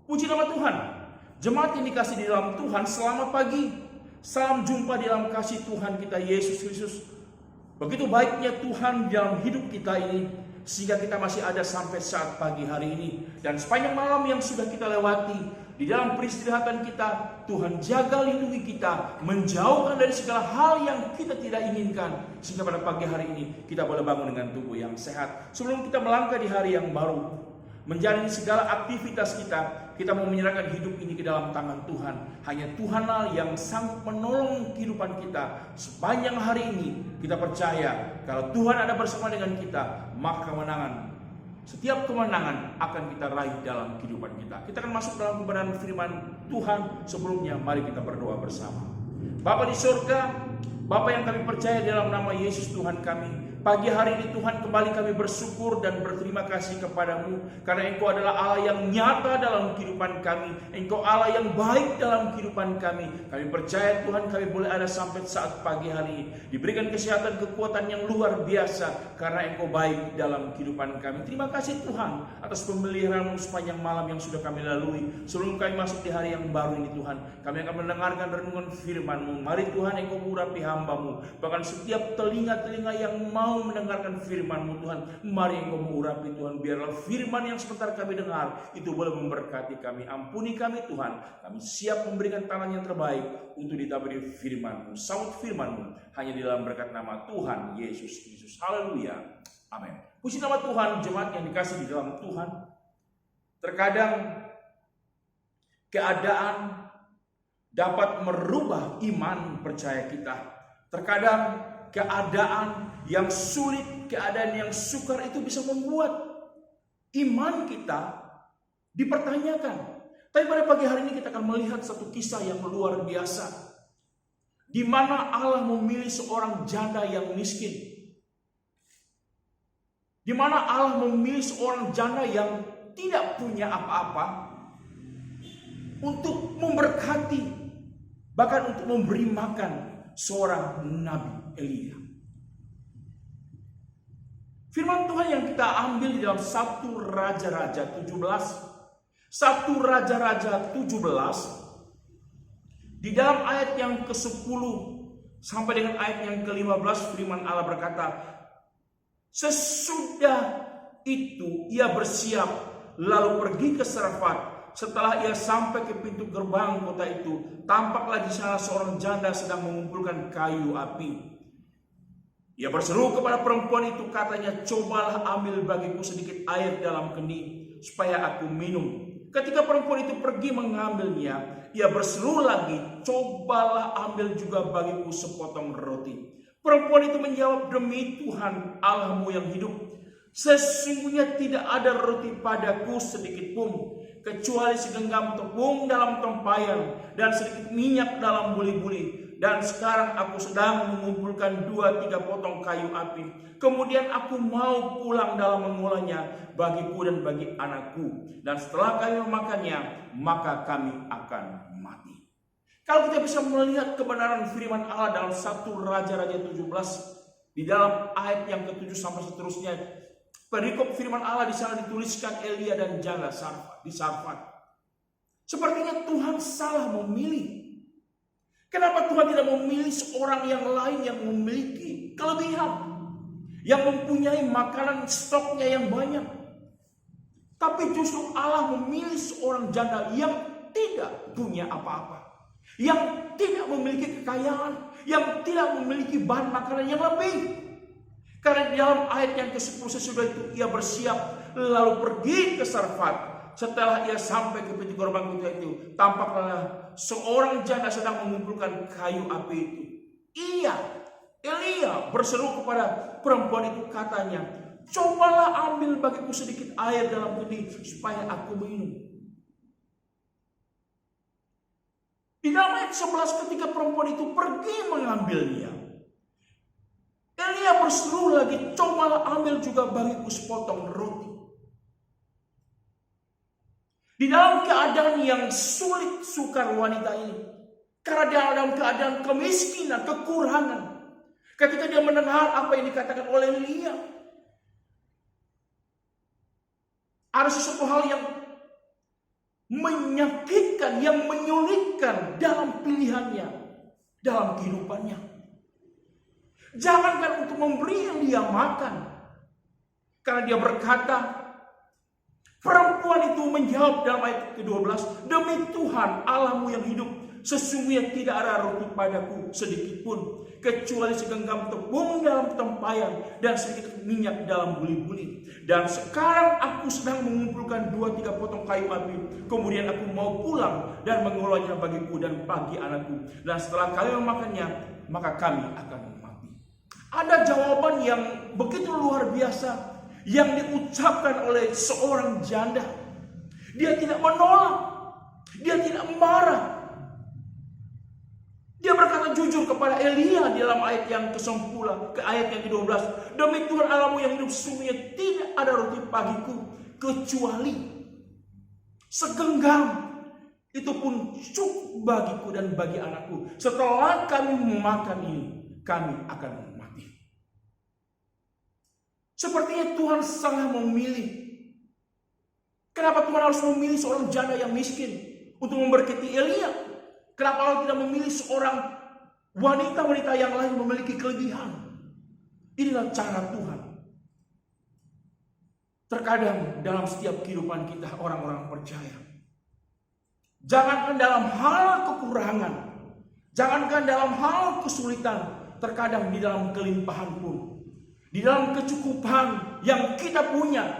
Puji nama Tuhan. Jemaat yang dikasih di dalam Tuhan, selamat pagi. Salam jumpa di dalam kasih Tuhan kita Yesus Kristus. Begitu baiknya Tuhan dalam hidup kita ini, sehingga kita masih ada sampai saat pagi hari ini. Dan sepanjang malam yang sudah kita lewati, di dalam peristirahatan kita, Tuhan jaga lindungi kita, menjauhkan dari segala hal yang kita tidak inginkan, sehingga pada pagi hari ini kita boleh bangun dengan tubuh yang sehat. Sebelum kita melangkah di hari yang baru, menjalani segala aktivitas kita mau menyerahkan hidup ini ke dalam tangan Tuhan. Hanya Tuhanlah yang sanggup menolong kehidupan kita. Sepanjang hari ini kita percaya kalau Tuhan ada bersama dengan kita, maka setiap kemenangan akan kita raih dalam kehidupan kita. Kita akan masuk dalam kebenaran firman Tuhan. Sebelumnya mari kita berdoa bersama. Bapa di surga, Bapa yang kami percaya dalam nama Yesus Tuhan kami, pagi hari ini Tuhan kembali kami bersyukur dan berterima kasih kepadamu, karena Engkau adalah Allah yang nyata dalam kehidupan kami. Engkau Allah yang baik dalam kehidupan kami. Kami percaya Tuhan kami boleh ada sampai saat pagi hari ini, diberikan kesehatan, kekuatan yang luar biasa, karena Engkau baik dalam kehidupan kami. Terima kasih Tuhan atas pemeliharaan-Mu sepanjang malam yang sudah kami lalui. Sebelum kami masuk di hari yang baru ini Tuhan, kami akan mendengarkan renungan firman-Mu. Mari Tuhan Engkau urapi hamba-Mu, bahkan setiap telinga-telinga yang mau mendengarkan firman-Mu Tuhan, mari Engkau mengurapi Tuhan. Biarlah firman yang sebentar kami dengar itu boleh memberkati kami. Ampuni kami Tuhan, kami siap memberikan tangan yang terbaik untuk ditaburi firman-Mu. Sambut firman-Mu hanya di dalam berkat nama Tuhan Yesus Kristus. Haleluya, amin. Puji nama Tuhan. Jemaat yang dikasih di dalam Tuhan, terkadang keadaan dapat merubah iman percaya kita. Terkadang keadaan yang sulit, keadaan yang sukar itu bisa membuat iman kita dipertanyakan. Tapi pada pagi hari ini kita akan melihat satu kisah yang luar biasa, di mana Allah memilih seorang janda yang miskin, di mana Allah memilih seorang janda yang tidak punya apa-apa untuk memberkati, bahkan untuk memberi makan seorang Nabi Elia. Firman Tuhan yang kita ambil di dalam 1 Raja-Raja 17. 1 Raja-Raja 17. Di dalam ayat yang ke-10 sampai dengan ayat yang ke-15, firman Allah berkata, sesudah itu ia bersiap lalu pergi ke Sarfat. Setelah ia sampai ke pintu gerbang kota itu, tampaklah di sana seorang janda sedang mengumpulkan kayu api. Ia berseru kepada perempuan itu, katanya, cobalah ambil bagiku sedikit air dalam kendi, supaya aku minum. Ketika perempuan itu pergi mengambilnya, ia berseru lagi, cobalah ambil juga bagiku sepotong roti. Perempuan itu menjawab, demi Tuhan Allahmu yang hidup, sesungguhnya tidak ada roti padaku sedikit pun, kecuali segenggam tepung dalam tempayan dan sedikit minyak dalam buli-buli. Dan sekarang aku sedang mengumpulkan 2-3 potong kayu api. Kemudian aku mau pulang dalam mengolahnya bagiku dan bagi anakku. Dan setelah kami memakannya, maka kami akan mati. Kalau kita bisa melihat kebenaran firman Allah dalam 1 Raja-Raja 17, di dalam ayat yang ke-7 sampai seterusnya, perikop firman Allah di sana dituliskan Elia dan janda di Sarfat. Sepertinya Tuhan salah memilih. Kenapa Tuhan tidak memilih seorang yang lain yang memiliki kelebihan, yang mempunyai makanan stoknya yang banyak? Tapi justru Allah memilih seorang janda yang tidak punya apa-apa, yang tidak memiliki kekayaan, yang tidak memiliki bahan makanan yang lebih. Karena di dalam ayat yang ke-10, sesudah itu ia bersiap lalu pergi ke Sarfat. Setelah ia sampai ke pintu gerbang kota itu, tampaklah seorang janda sedang mengumpulkan kayu api itu. Elia berseru kepada perempuan itu, katanya, cobalah ambil bagiku sedikit air dalam kendi supaya aku minum. Di dalam ayat 11, ketika perempuan itu pergi mengambilnya, Elia berseru lagi, cobalah ambil juga bagiku sepotong roti. Di dalam keadaan yang sulit sukar wanita ini, karena dalam keadaan kemiskinan, kekurangan, ketika dia mendengar apa yang dikatakan oleh Elia, ada sesuatu hal yang menyakitkan, yang menyulitkan dalam pilihannya, dalam kehidupannya. Jangankan untuk memberi yang dia makan. Karena dia berkata, perempuan itu menjawab dalam ayat ke-12, demi Tuhan Allahmu yang hidup, sesungguhnya tidak ada roti padaku sedikit pun, kecuali segenggam tepung dalam tempayan dan sedikit minyak dalam buli-buli. Dan sekarang aku sedang mengumpulkan 2-3 potong kayu api. Kemudian aku mau pulang dan mengolahnya bagiku dan bagi anakku. Dan setelah kami memakannya, maka kami akan mati. Ada jawaban yang begitu luar biasa yang diucapkan oleh seorang janda. Dia tidak menolak, dia tidak marah. Dia berkata jujur kepada Elia di dalam ayat yang ke-10, ke ayat yang ke-12. Demi Tuhan Allahmu yang hidup, sesungguhnya tidak ada roti bagiku kecuali segenggam. Itu pun cukup bagiku dan bagi anakku. Setelah kami memakan ini, kami akan mati. Sepertinya Tuhan salah memilih. Kenapa Tuhan harus memilih seorang janda yang miskin untuk memberkati Elia? Kenapa Allah tidak memilih seorang wanita-wanita yang lain memiliki kelebihan? Inilah cara Tuhan. Terkadang dalam setiap kehidupan kita orang-orang percaya, jangankan dalam hal kekurangan, jangankan dalam hal kesulitan, terkadang di dalam kelimpahan pun, di dalam kecukupan yang kita punya,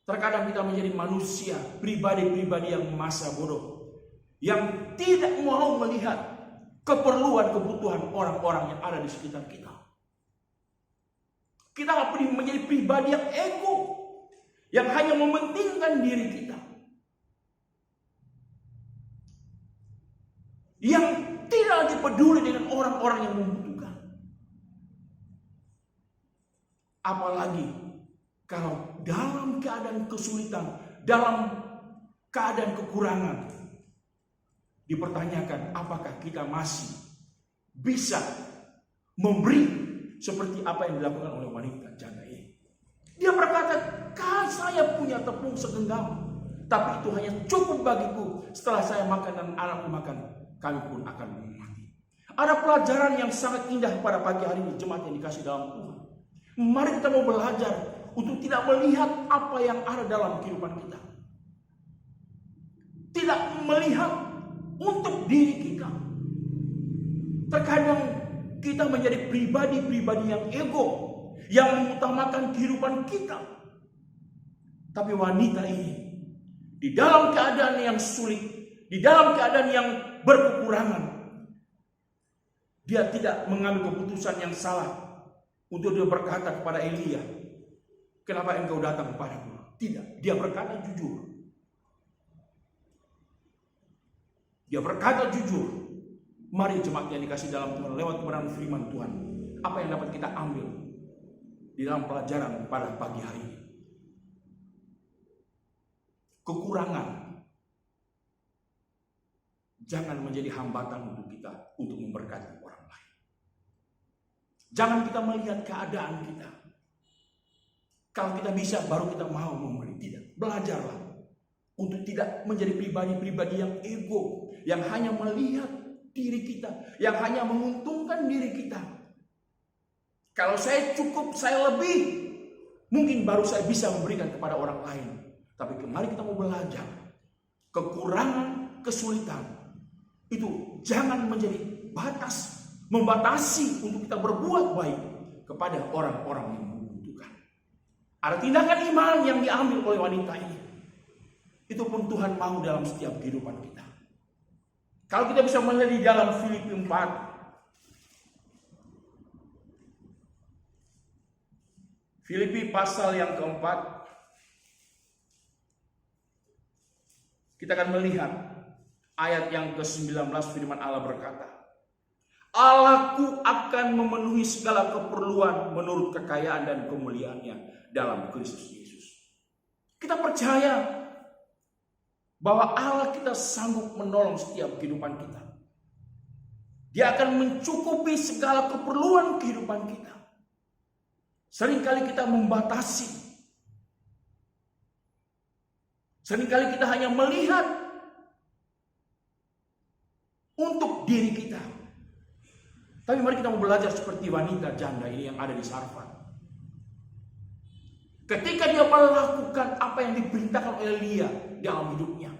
terkadang kita menjadi manusia, pribadi-pribadi yang masa bodoh, yang tidak mau melihat keperluan, kebutuhan orang-orang yang ada di sekitar kita. Kita menjadi pribadi yang ego, yang hanya mementingkan diri kita, yang tidak lagi peduli dengan orang-orang yang membutuhkan. Apalagi kalau dalam keadaan kesulitan, dalam keadaan kekurangan, dipertanyakan apakah kita masih bisa memberi seperti apa yang dilakukan oleh wanita janda ini. Dia berkata, saya punya tepung segenggam, tapi itu hanya cukup bagiku. Setelah saya makan dan anakku makan, kami pun akan mati. Ada pelajaran yang sangat indah pada pagi hari ini, jemaat yang dikasih dalam Tuhan. Mari kita mau belajar untuk tidak melihat apa yang ada dalam kehidupan kita. Tidak melihat untuk diri kita. Terkadang kita menjadi pribadi-pribadi yang ego, yang mengutamakan kehidupan kita. Tapi wanita ini, di dalam keadaan yang sulit, di dalam keadaan yang berkekurangan, dia tidak mengambil keputusan yang salah untuk dia berkata kepada Elia, kenapa engkau datang kepadaku? Tidak, dia berkata jujur. Dia berkata jujur. Mari jemaat yang dikasih dalam Tuhan, lewat kebenaran firman Tuhan, apa yang dapat kita ambil di dalam pelajaran pada pagi hari ini? Kekurangan jangan menjadi hambatan untuk kita untuk memberkati orang lain. Jangan kita melihat keadaan kita. Kalau kita bisa, baru kita mau memberi. Tidak, belajarlah untuk tidak menjadi pribadi-pribadi yang ego, yang hanya melihat diri kita, yang hanya menguntungkan diri kita. Kalau saya cukup, saya lebih, mungkin baru saya bisa memberikan kepada orang lain. Tapi kemarin kita mau belajar, kekurangan, kesulitan, itu jangan menjadi batas, membatasi untuk kita berbuat baik kepada orang-orang yang membutuhkan. Ada tindakan iman yang diambil oleh wanita ini. Itu pun Tuhan mau dalam setiap kehidupan kita. Kalau kita bisa melihat di dalam Filipi 4. Filipi pasal yang keempat. Kita akan melihat ayat yang ke-19, firman Allah berkata, Allahku akan memenuhi segala keperluan menurut kekayaan dan kemuliaannya dalam Kristus Yesus. Kita percaya bahwa Allah kita sanggup menolong setiap kehidupan kita. Dia akan mencukupi segala keperluan kehidupan kita. Seringkali kita membatasi. Seringkali kita hanya melihat untuk diri kita. Tapi mari kita mau belajar seperti wanita janda ini yang ada di Sarfat. Ketika dia melakukan apa yang diperintahkan oleh Elia dalam hidupnya,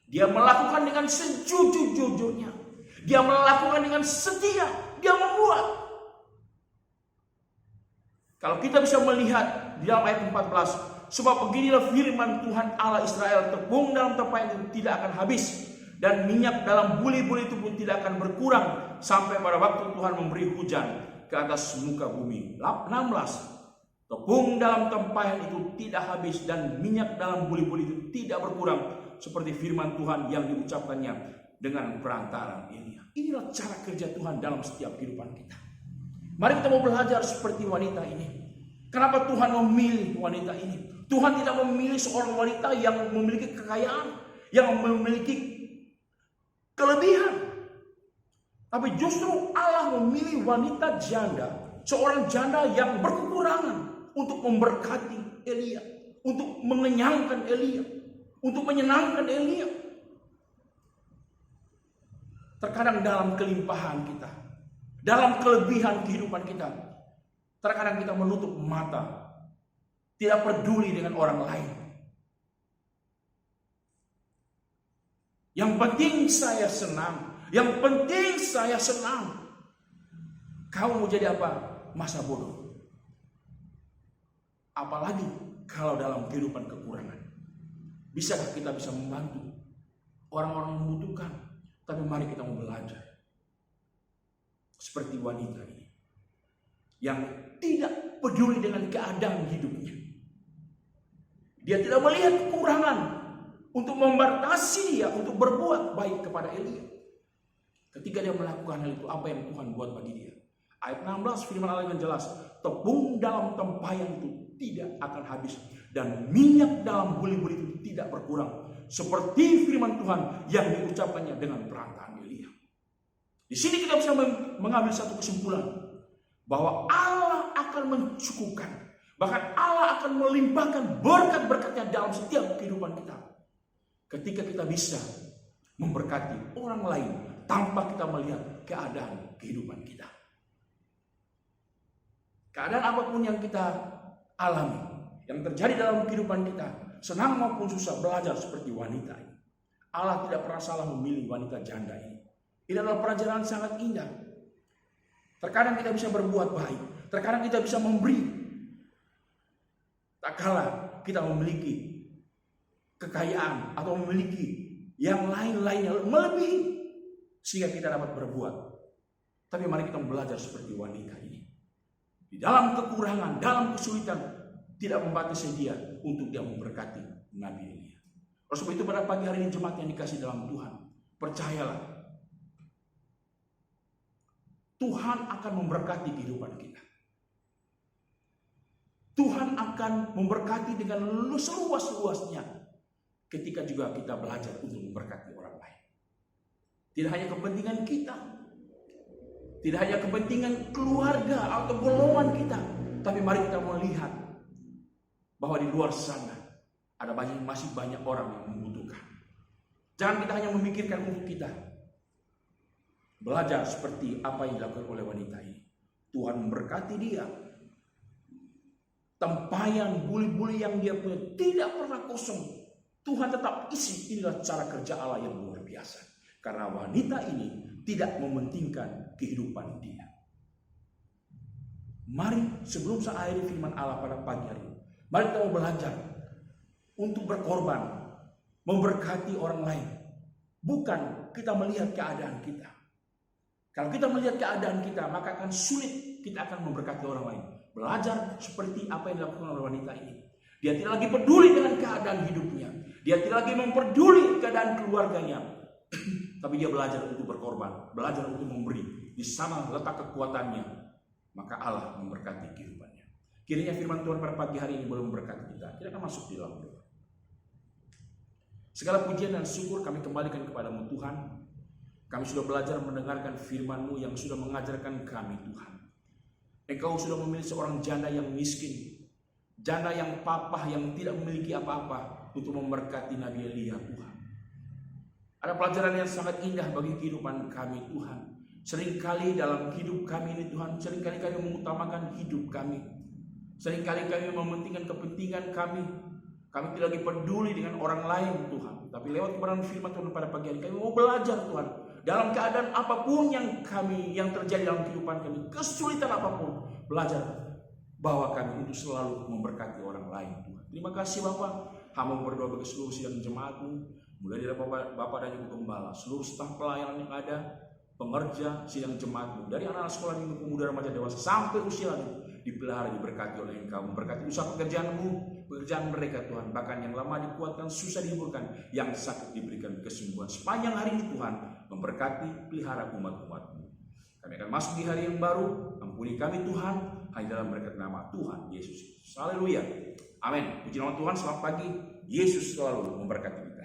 dia melakukan dengan sejujur-jujurnya. Dia melakukan dengan setia. Dia membuat. Kalau kita bisa melihat di dalam ayat 14, sebab beginilah firman Tuhan Allah Israel, tepung dalam tempayan itu tidak akan habis, dan minyak dalam buli-buli itu pun tidak akan berkurang sampai pada waktu Tuhan memberi hujan ke atas muka bumi. 16. Tepung dalam tempayan itu tidak habis dan minyak dalam buli-buli itu tidak berkurang seperti firman Tuhan yang diucapkannya dengan perantaraan Elia. Inilah cara kerja Tuhan dalam setiap kehidupan kita. Mari kita mau belajar seperti wanita ini. Kenapa Tuhan memilih wanita ini? Tuhan tidak memilih seorang wanita yang memiliki kekayaan, yang memiliki kelebihan. Tapi justru Allah memilih wanita janda, seorang janda yang berkekurangan, untuk memberkati Elia, untuk mengenyangkan Elia, untuk menyenangkan Elia. Terkadang dalam kelimpahan kita, dalam kelebihan kehidupan kita, terkadang kita menutup mata, tidak peduli dengan orang lain. Yang penting saya senang, yang penting saya senang. Kau mau jadi apa? Masa bodoh. Apalagi kalau dalam kehidupan kekurangan. Bisakah kita bisa membantu orang-orang yang membutuhkan? Tapi mari kita mau belajar seperti wanita ini yang tidak peduli dengan keadaan hidupnya. Dia tidak melihat kekurangan untuk membatasi dia untuk berbuat baik kepada Elia. Ketika dia melakukan hal itu, apa yang Tuhan buat bagi dia? Ayat 16 firman Allah yang jelas, tepung dalam tempayan itu tidak akan habis dan minyak dalam buli-buli itu tidak berkurang seperti firman Tuhan yang diucapkannya dengan perantaraan Elia. Di sini kita bisa mengambil satu kesimpulan bahwa Allah akan mencukupkan, bahkan Allah akan melimpahkan berkat-berkatnya dalam setiap kehidupan kita ketika kita bisa memberkati orang lain tanpa kita melihat keadaan kehidupan kita. Keadaan apapun yang kita alami, yang terjadi dalam kehidupan kita, senang maupun susah, belajar seperti wanita ini. Allah tidak pernah salah memilih wanita janda ini. Ini adalah pelajaran sangat indah. Terkadang kita bisa berbuat baik, terkadang kita bisa memberi. Tak kala kita memiliki kekayaan atau memiliki yang lain-lainnya melebihi sehingga kita dapat berbuat. Tapi mari kita belajar seperti wanita ini. Di dalam kekurangan, dalam kesulitan, tidak membatasi dia untuk dia memberkati Nabi Elia. Oleh sebab itu pada pagi hari ini jemaat yang dikasih dalam Tuhan, percayalah, Tuhan akan memberkati kehidupan kita. Tuhan akan memberkati dengan seluas-luasnya ketika juga kita belajar untuk memberkati orang lain. Tidak hanya kepentingan kita, tidak hanya kepentingan keluarga atau golongan kita, tapi mari kita melihat bahwa di luar sana ada masih banyak orang yang membutuhkan. Jangan kita hanya memikirkan untuk kita. Belajar seperti apa yang dilakukan oleh wanita ini. Tuhan memberkati dia. Tempayan buli-buli yang dia punya tidak pernah kosong. Tuhan tetap isi. Inilah cara kerja Allah yang luar biasa. Karena wanita ini tidak mementingkan kehidupan dia. Mari sebelum saya akhiri firman Allah pada pagi hari ini, mari kita mau belajar untuk berkorban, memberkati orang lain. Bukan kita melihat keadaan kita. Kalau kita melihat keadaan kita, maka akan sulit kita akan memberkati orang lain. Belajar seperti apa yang dilakukan oleh wanita ini. Dia tidak lagi peduli dengan keadaan hidupnya. Dia tidak lagi memperduli keadaan keluarganya. Tapi dia belajar untuk berkorban, belajar untuk memberi. Di sana letak kekuatannya. Maka Allah memberkati kehidupannya. Kiranya firman Tuhan pada pagi hari ini boleh memberkati kita. Kita akan masuk di dalam doa. Segala pujian dan syukur kami kembalikan kepadamu Tuhan. Kami sudah belajar mendengarkan firman-Mu yang sudah mengajarkan kami Tuhan. Engkau sudah memilih seorang janda yang miskin. Janda yang papah yang tidak memiliki apa-apa untuk memberkati Nabi Elia Tuhan. Ada pelajaran yang sangat indah bagi kehidupan kami Tuhan. Seringkali dalam hidup kami ini Tuhan, seringkali kami mengutamakan hidup kami. Seringkali kami mementingkan kepentingan kami. Kami tidak lagi peduli dengan orang lain Tuhan. Tapi lewat kebenaran firman Tuhan pada pagi hari kami mau belajar Tuhan. Dalam keadaan apapun yang terjadi dalam kehidupan kami, kesulitan apapun, belajar bahwa kami untuk selalu memberkati orang lain Tuhan. Terima kasih Bapak. Hamba berdoa bagi seluruh sidang jemaat-Mu, mulai dari Bapak dan Ibu Gembala, seluruh staf pelayanan yang ada, pengerja sidang jemaat-Mu, dari anak-anak sekolah minggu pemuda remaja dewasa sampai usia lanjut, dipelihara diberkati oleh Engkau, memberkati usaha pekerjaan mereka Tuhan, bahkan yang lama dikuatkan, susah dihiburkan, yang sakit diberikan kesembuhan. Sepanjang hari ini Tuhan, memberkati, pelihara umat-umat-Mu. Kami akan masuk di hari yang baru, ampuni kami Tuhan, hanya dalam berkat nama Tuhan Yesus. Haleluya. Amin. Puji nama Tuhan, selamat pagi. Yesus selalu memberkati kita.